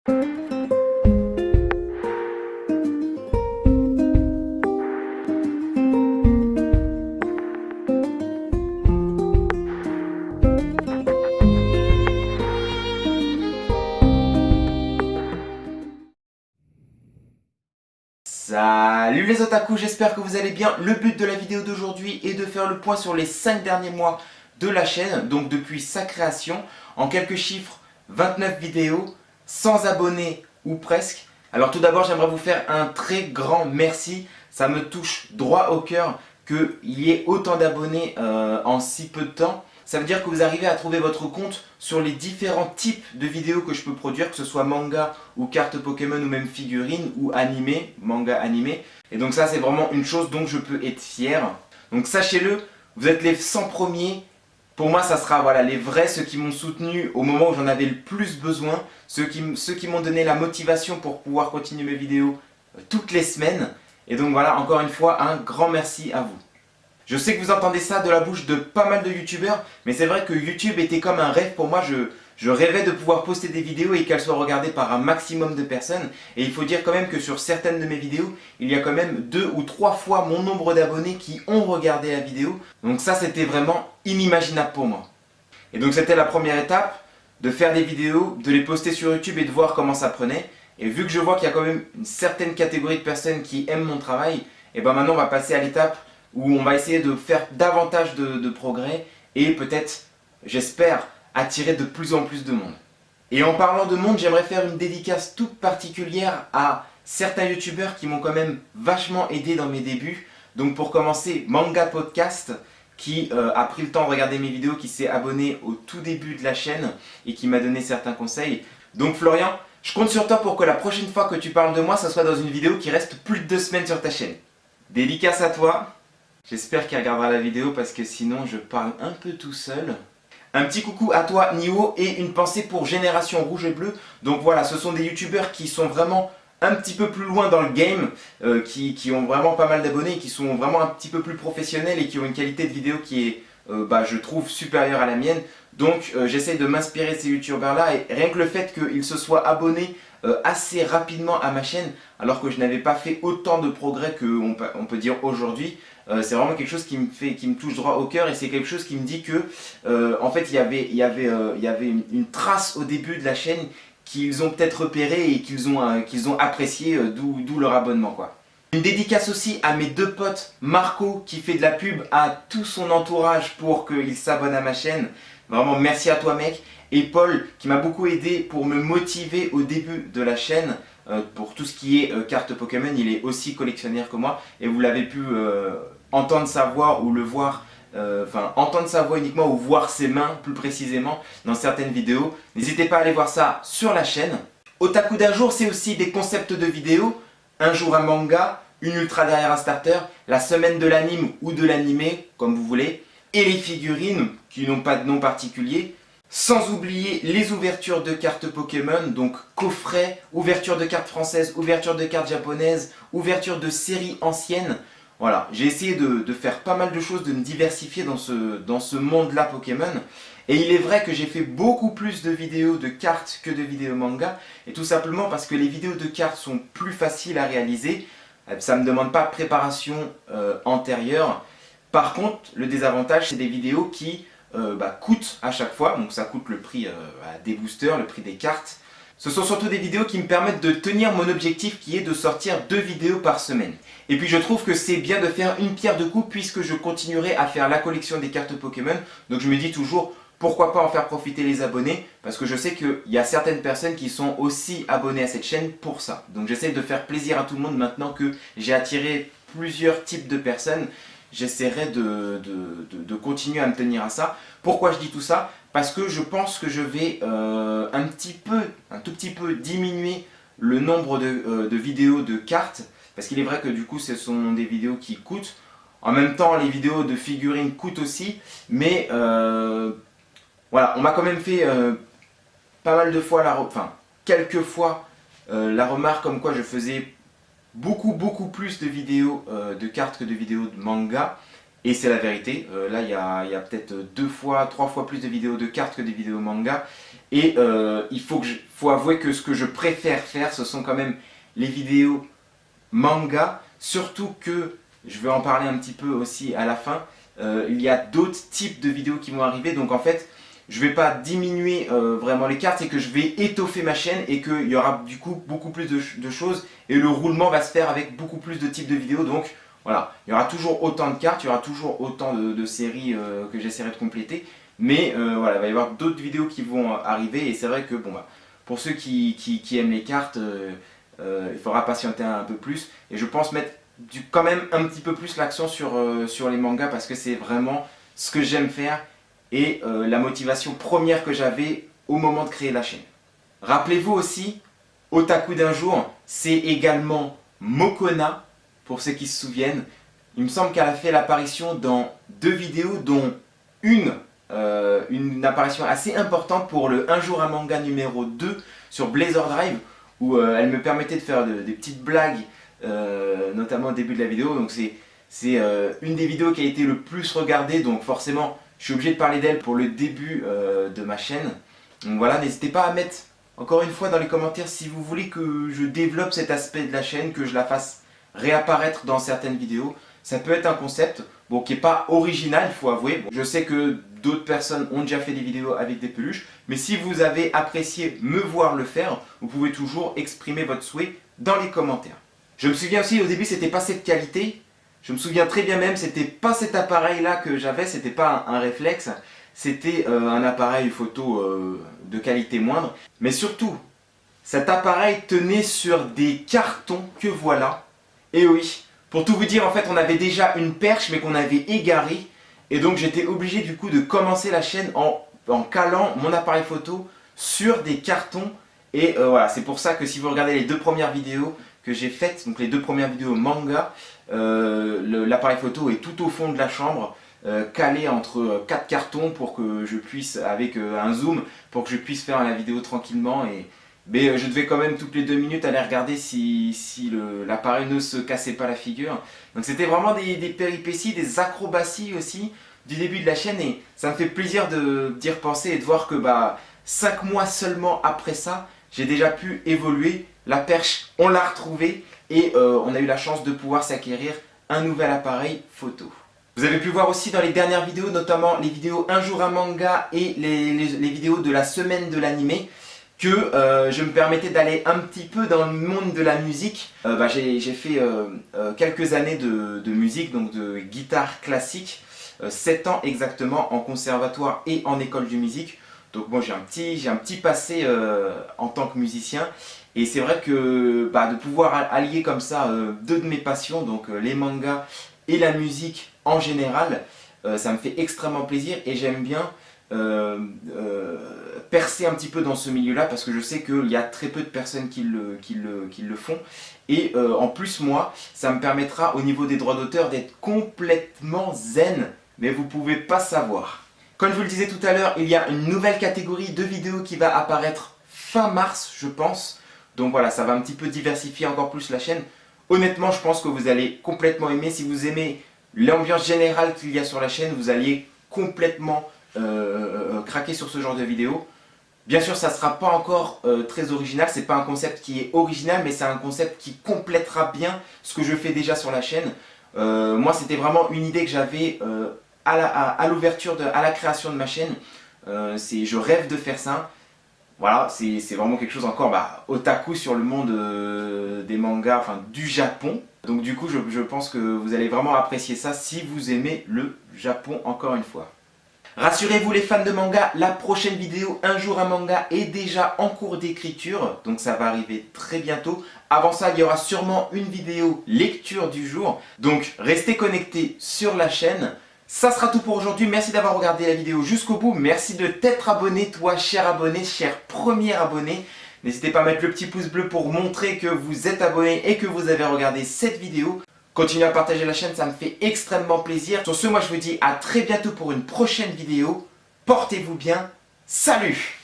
Salut les otaku, j'espère que vous allez bien. Le but de la vidéo d'aujourd'hui est de faire le point sur les 5 derniers mois de la chaîne, donc depuis sa création. En quelques chiffres, 29 vidéos, 100 abonnés ou presque. Alors tout d'abord, j'aimerais vous faire un très grand merci. Ça me touche droit au cœur qu'il y ait autant d'abonnés en si peu de temps. Ça veut dire que vous arrivez à trouver votre compte sur les différents types de vidéos que je peux produire, que ce soit manga ou cartes Pokémon ou même figurines ou animé, manga animé. Et donc ça c'est vraiment une chose dont je peux être fier. Donc sachez-le, vous êtes les 100 premiers. Pour moi ça sera voilà, les vrais, ceux qui m'ont soutenu au moment où j'en avais le plus besoin, ceux qui m'ont donné la motivation pour pouvoir continuer mes vidéos toutes les semaines. Et donc voilà, encore une fois, un grand merci à vous. Je sais que vous entendez ça de la bouche de pas mal de youtubeurs, mais c'est vrai que YouTube était comme un rêve pour moi. Je rêvais de pouvoir poster des vidéos et qu'elles soient regardées par un maximum de personnes. Et il faut dire quand même que sur certaines de mes vidéos, il y a quand même 2 ou 3 fois mon nombre d'abonnés qui ont regardé la vidéo. Donc ça, c'était vraiment inimaginable pour moi. Et donc c'était la première étape, de faire des vidéos, de les poster sur YouTube et de voir comment ça prenait. Et vu que je vois qu'il y a quand même une certaine catégorie de personnes qui aiment mon travail, et ben maintenant on va passer à l'étape où on va essayer de faire davantage de progrès et peut-être, j'espère, attirer de plus en plus de monde. Et en parlant de monde, j'aimerais faire une dédicace toute particulière à certains youtubeurs qui m'ont quand même vachement aidé dans mes débuts. Donc pour commencer, Manga Podcast, qui a pris le temps de regarder mes vidéos, qui s'est abonné au tout début de la chaîne et qui m'a donné certains conseils. Donc Florian, je compte sur toi pour que la prochaine fois que tu parles de moi, ça soit dans une vidéo qui reste plus de 2 semaines sur ta chaîne. Dédicace à toi. J'espère qu'il regardera la vidéo parce que sinon je parle un peu tout seul. Un petit coucou à toi Nio et une pensée pour Génération Rouge et Bleu. Donc voilà, ce sont des youtubeurs qui sont vraiment un petit peu plus loin dans le game, qui ont vraiment pas mal d'abonnés, qui sont vraiment un petit peu plus professionnels et qui ont une qualité de vidéo qui est, je trouve, supérieure à la mienne. Donc j'essaye de m'inspirer de ces youtubeurs là et rien que le fait qu'ils se soient abonnés assez rapidement à ma chaîne alors que je n'avais pas fait autant de progrès qu'on peut dire aujourd'hui, c'est vraiment quelque chose qui me touche droit au cœur et c'est quelque chose qui me dit que en fait il y avait une trace au début de la chaîne qu'ils ont peut-être repéré et qu'ils ont apprécié, d'où leur abonnement quoi. Une dédicace aussi à mes 2 potes, Marco qui fait de la pub à tout son entourage pour qu'il s'abonne à ma chaîne. Vraiment merci à toi mec. Et Paul qui m'a beaucoup aidé pour me motiver au début de la chaîne pour tout ce qui est cartes Pokémon. Il est aussi collectionneur que moi et vous l'avez pu entendre sa voix ou le voir, entendre sa voix uniquement ou voir ses mains plus précisément dans certaines vidéos. N'hésitez pas à aller voir ça sur la chaîne. Otaku d'un jour, c'est aussi des concepts de vidéos. Un jour un manga, une ultra derrière un starter, la semaine de l'anime ou de l'animé, comme vous voulez, et les figurines qui n'ont pas de nom particulier. Sans oublier les ouvertures de cartes Pokémon, donc coffrets, ouverture de cartes françaises, ouverture de cartes japonaises, ouverture de séries anciennes. Voilà, j'ai essayé de faire pas mal de choses, de me diversifier dans ce monde-là Pokémon. Et il est vrai que j'ai fait beaucoup plus de vidéos de cartes que de vidéos manga. Et tout simplement parce que les vidéos de cartes sont plus faciles à réaliser. Ça ne me demande pas de préparation antérieure. Par contre, le désavantage, c'est des vidéos qui coûtent à chaque fois. Donc ça coûte le prix des boosters, le prix des cartes. Ce sont surtout des vidéos qui me permettent de tenir mon objectif qui est de sortir 2 vidéos par semaine. Et puis je trouve que c'est bien de faire une pierre deux coups puisque je continuerai à faire la collection des cartes Pokémon. Donc je me dis toujours pourquoi pas en faire profiter les abonnés parce que je sais qu'il y a certaines personnes qui sont aussi abonnées à cette chaîne pour ça. Donc j'essaie de faire plaisir à tout le monde maintenant que j'ai attiré plusieurs types de personnes. J'essaierai de continuer à me tenir à ça. Pourquoi je dis tout ça? Parce que je pense que je vais un tout petit peu diminuer le nombre de vidéos de cartes. Parce qu'il est vrai que du coup ce sont des vidéos qui coûtent. En même temps les vidéos de figurines coûtent aussi. Mais voilà, on m'a quand même fait pas mal de fois, quelques fois la remarque comme quoi je faisais beaucoup plus de vidéos de cartes que de vidéos de manga. Et c'est la vérité, là il y a peut-être 2 fois, 3 fois plus de vidéos de cartes que des vidéos manga. Et faut avouer que ce que je préfère faire, ce sont quand même les vidéos manga. Surtout que, je vais en parler un petit peu aussi à la fin, il y a d'autres types de vidéos qui vont arriver. Donc en fait, je ne vais pas diminuer vraiment les cartes, c'est que je vais étoffer ma chaîne et qu'il y aura du coup beaucoup plus de choses. Et le roulement va se faire avec beaucoup plus de types de vidéos. Donc voilà, il y aura toujours autant de cartes, il y aura toujours autant de séries que j'essaierai de compléter. Mais voilà, il va y avoir d'autres vidéos qui vont arriver. Et c'est vrai que bon, bah, pour ceux qui aiment les cartes, il faudra patienter un peu plus. Et je pense mettre quand même un petit peu plus l'accent sur les mangas parce que c'est vraiment ce que j'aime faire et la motivation première que j'avais au moment de créer la chaîne. Rappelez-vous aussi, Otaku d'un jour, c'est également Mokona, pour ceux qui se souviennent. Il me semble qu'elle a fait l'apparition dans 2 vidéos, dont une apparition assez importante pour le Un jour un manga numéro 2 sur Blazor Drive, où elle me permettait de faire des petites blagues, notamment au début de la vidéo. Donc c'est une des vidéos qui a été le plus regardée, donc forcément je suis obligé de parler d'elle pour le début de ma chaîne. Donc voilà, n'hésitez pas à mettre encore une fois dans les commentaires si vous voulez que je développe cet aspect de la chaîne, que je la fasse réapparaître dans certaines vidéos. Ça peut être un concept, bon, qui n'est pas original, il faut avouer. Bon, je sais que d'autres personnes ont déjà fait des vidéos avec des peluches, mais si vous avez apprécié me voir le faire, vous pouvez toujours exprimer votre souhait dans les commentaires. Je me souviens aussi, au début, c'était pas cette qualité. Je me souviens très bien même, c'était pas cet appareil là que j'avais, c'était pas un réflexe, c'était un appareil photo de qualité moindre. Mais surtout, cet appareil tenait sur des cartons que voilà. Et oui, pour tout vous dire, en fait, on avait déjà une perche mais qu'on avait égarée. Et donc j'étais obligé du coup de commencer la chaîne en calant mon appareil photo sur des cartons. Et voilà, c'est pour ça que si vous regardez les 2 premières vidéos que j'ai faites, donc les 2 premières vidéos manga, l'appareil photo est tout au fond de la chambre, calé entre 4 cartons pour que je puisse, avec un zoom, pour que je puisse faire la vidéo tranquillement. Mais je devais quand même toutes les 2 minutes aller regarder si l'appareil ne se cassait pas la figure. Donc c'était vraiment des péripéties, des acrobaties aussi du début de la chaîne. Et ça me fait plaisir d'y repenser et de voir que 5 mois seulement après ça, j'ai déjà pu évoluer. La perche, on l'a retrouvée et on a eu la chance de pouvoir s'acquérir un nouvel appareil photo. Vous avez pu voir aussi dans les dernières vidéos, notamment les vidéos Un jour un manga et les vidéos de la semaine de l'animé, que je me permettais d'aller un petit peu dans le monde de la musique. J'ai fait quelques années de musique, donc de guitare classique, 7 ans exactement en conservatoire et en école de musique. Donc bon, j'ai un petit passé en tant que musicien. Et c'est vrai que de pouvoir allier comme ça 2 de mes passions, donc les mangas et la musique en général, ça me fait extrêmement plaisir et j'aime bien percer un petit peu dans ce milieu-là parce que je sais qu'il y a très peu de personnes qui le font. Et en plus moi, ça me permettra au niveau des droits d'auteur d'être complètement zen, mais vous pouvez pas savoir. Comme je vous le disais tout à l'heure, il y a une nouvelle catégorie de vidéos qui va apparaître fin mars, je pense. Donc voilà, ça va un petit peu diversifier encore plus la chaîne. Honnêtement, je pense que vous allez complètement aimer. Si vous aimez l'ambiance générale qu'il y a sur la chaîne, vous allez complètement craquer sur ce genre de vidéo. Bien sûr, ça ne sera pas encore très original. C'est pas un concept qui est original, mais c'est un concept qui complètera bien ce que je fais déjà sur la chaîne. Moi, c'était vraiment une idée que j'avais à l'ouverture, à la création de ma chaîne. Je rêve de faire ça. Voilà, c'est vraiment quelque chose encore otaku sur le monde des mangas, enfin du Japon. Donc du coup, je pense que vous allez vraiment apprécier ça si vous aimez le Japon encore une fois. Rassurez-vous les fans de manga, la prochaine vidéo Un jour un manga est déjà en cours d'écriture, donc ça va arriver très bientôt. Avant ça, il y aura sûrement une vidéo lecture du jour, donc restez connectés sur la chaîne. Ça sera tout pour aujourd'hui, merci d'avoir regardé la vidéo jusqu'au bout, merci de t'être abonné, toi cher abonné, cher premier abonné. N'hésitez pas à mettre le petit pouce bleu pour montrer que vous êtes abonné et que vous avez regardé cette vidéo. Continuez à partager la chaîne, ça me fait extrêmement plaisir. Sur ce, moi je vous dis à très bientôt pour une prochaine vidéo. Portez-vous bien, salut!